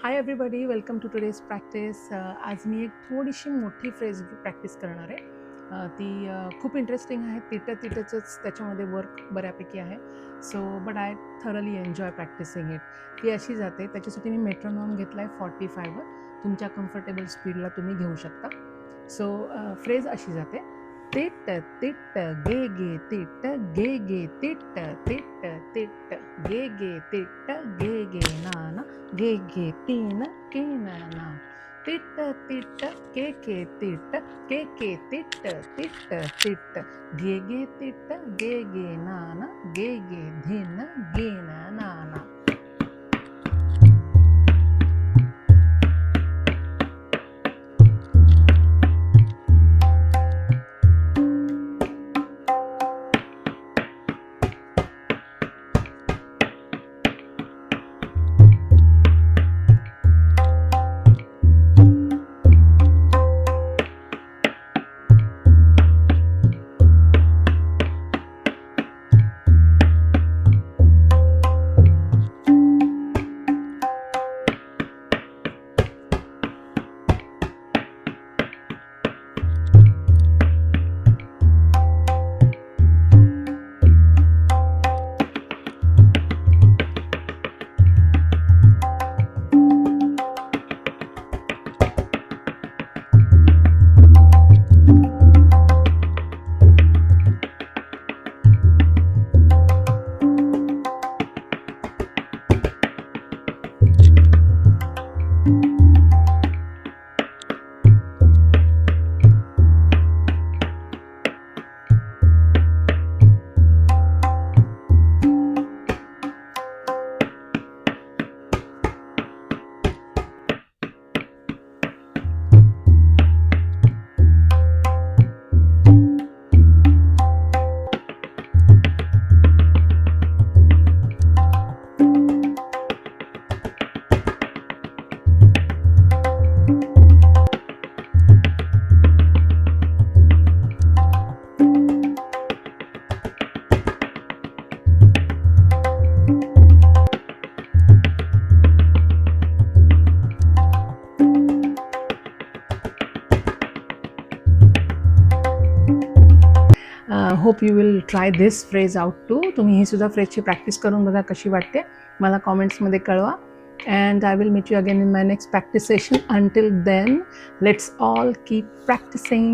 High everybody, welcome to today's practice. आज मी एक थोडीशी मोठी फ्रेज प्रॅक्टिस करणार आहे. ती खूप इंटरेस्टिंग आहे. तिटंच त्याच्यामध्ये वर्क बऱ्यापैकी आहे. So but I thoroughly enjoy practicing it. ती अशी जाते, त्याच्यासाठी मी मेट्रोनॉम घेतला आहे 45वर. तुमच्या कम्फर्टेबल स्पीडला तुम्ही घेऊ शकता. सो फ्रेज अशी जाते, तिट तिट गे गे तिट गे गे तिट तिट तिट गे गे तिट गे गे ना ना गे गे तीन के ना तिट तिट के तिट के तिट तिट तिट गे तिट गे ना गे धिन गे ना. Hope you will try this phrase out too. तुम्ही ही सुद्धा फ्रेजची प्रॅक्टिस करून बघा कशी वाटते, मला कॉमेंट्समध्ये कळवा. And I will meet you again in my next practice session. Until then, let's all keep practicing.